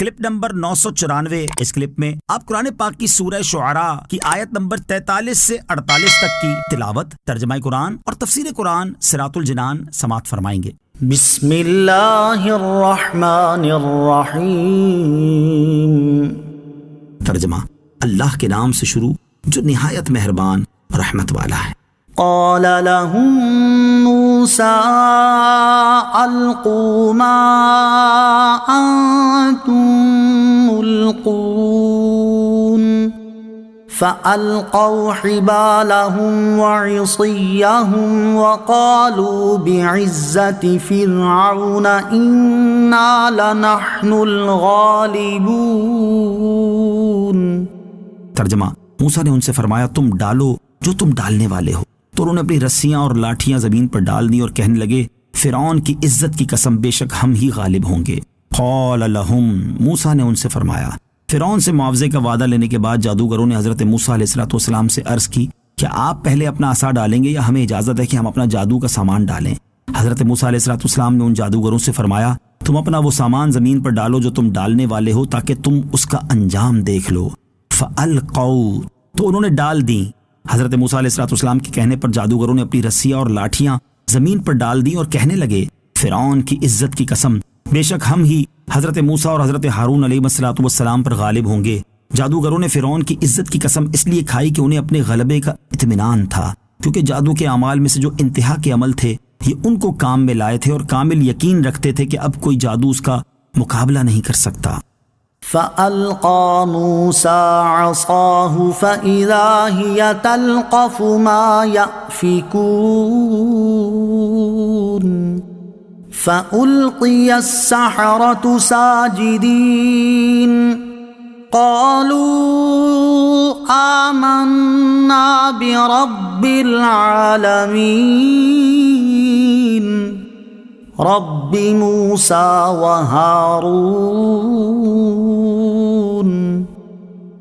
Clip number 994۔ اس clip میں آپ قرآن پاک کی سورہ شعراء کی آیت نمبر 43 سے 48 تک کی تلاوت، ترجمہ قرآن اور تفسیر قرآن صراط الجنان سماعت فرمائیں گے۔ بسم اللہ الرحمن الرحیم۔ ترجمہ: اللہ کے نام سے شروع جو نہایت مہربان رحمت والا ہے۔ قال لهم موسى القوا ما انتم ملقون فالقوا حبالهم وعصيهم وقالوا بعزة فرعون انا لنحن الغالبون۔ ترجمہ: موسیٰ نے ان سے فرمایا تم ڈالو جو تم ڈالنے والے ہو، تو انہوں نے اپنی رسیاں اور لاٹھیاں زمین پر ڈال دی اور کہنے لگے فرعون کی عزت کی قسم بے شک ہم ہی غالب ہوں گے۔ قال لهم، موسیٰ نے ان سے فرمایا۔ فرعون سے معاوضے کا وعدہ لینے کے بعد جادوگروں نے حضرت موسیٰ علیہ السلام سے عرض کی کہ آپ پہلے اپنا عصا ڈالیں گے یا ہمیں اجازت ہے کہ ہم اپنا جادو کا سامان ڈالیں؟ حضرت موسیٰ علیہ السلام نے ان جادوگروں سے فرمایا تم اپنا وہ سامان زمین پر ڈالو جو تم ڈالنے والے ہو تاکہ تم اس کا انجام دیکھ لو۔ فَأَلْقَوْا، تو انہوں نے ڈال دیں۔ حضرت موسیٰ علیہ السلام کے کہنے پر جادوگروں نے اپنی رسیاں اور لاٹھیاں زمین پر ڈال دیں اور کہنے لگے فرعون کی عزت کی قسم بے شک ہم ہی حضرت موسیٰ اور حضرت ہارون علیہ السلام پر غالب ہوں گے۔ جادوگروں نے فرعون کی عزت کی قسم اس لیے کھائی کہ انہیں اپنے غلبے کا اطمینان تھا، کیونکہ جادو کے اعمال میں سے جو انتہا کے عمل تھے یہ ان کو کام میں لائے تھے اور کامل یقین رکھتے تھے کہ اب کوئی جادو اس کا مقابلہ نہیں کر سکتا۔ فَأَلْقَى مُوسَى عَصَاهُ فَإِذَا هِيَ تَلْقَفُ مَا يَأْفِكُونَ فَأُلْقِيَ السَّحَرَةُ سَاجِدِينَ قَالُوا آمَنَّا بِرَبِّ الْعَالَمِينَ رب موسیٰ و ہارون۔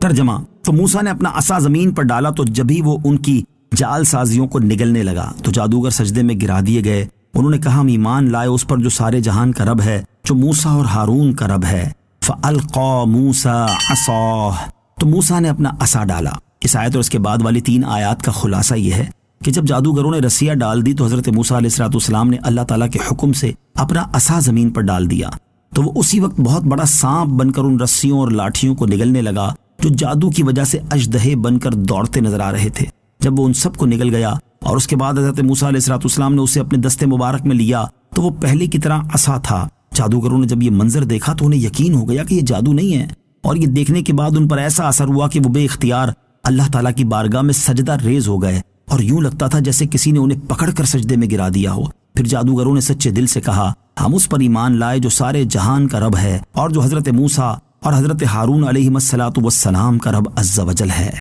ترجمہ: تو موسیٰ نے اپنا عصا زمین پر ڈالا تو جبھی وہ ان کی جال سازیوں کو نگلنے لگا تو جادوگر سجدے میں گرا دیے گئے۔ انہوں نے کہا ہم ایمان لائے اس پر جو سارے جہان کا رب ہے، جو موسیٰ اور ہارون کا رب ہے۔ فَأَلْقَى مُوسَىٰ عَصَاهُ، تو موسیٰ نے اپنا عصا ڈالا۔ اس آیت اور اس کے بعد والی 3 آیات کا خلاصہ یہ ہے کہ جب جادوگروں نے رسیاں ڈال دی تو حضرت موسیٰ علیہ السلام نے اللہ تعالیٰ کے حکم سے اپنا عصا زمین پر ڈال دیا تو وہ اسی وقت بہت بڑا سانپ بن کر ان رسیوں اور لاٹھیوں کو نگلنے لگا جو جادو کی وجہ سے اژدہے بن کر دوڑتے نظر آ رہے تھے۔ جب وہ ان سب کو نگل گیا اور اس کے بعد حضرت موسیٰ علیہ السلام نے اسے اپنے دستے مبارک میں لیا تو وہ پہلے کی طرح عصا تھا۔ جادوگروں نے جب یہ منظر دیکھا تو انہیں یقین ہو گیا کہ یہ جادو نہیں ہے، اور یہ دیکھنے کے بعد ان پر ایسا اثر ہوا کہ وہ بے اختیار اللہ تعالیٰ کی بارگاہ میں سجدہ ریز ہو گئے اور یوں لگتا تھا جیسے کسی نے انہیں پکڑ کر سجدے میں گرا دیا ہو۔ پھر جادوگروں نے سچے دل سے کہا ہم اس پر ایمان لائے جو سارے جہان کا رب ہے اور جو حضرت موسیٰ اور حضرت ہارون علیہ السلام کا رب عز و جل ہے۔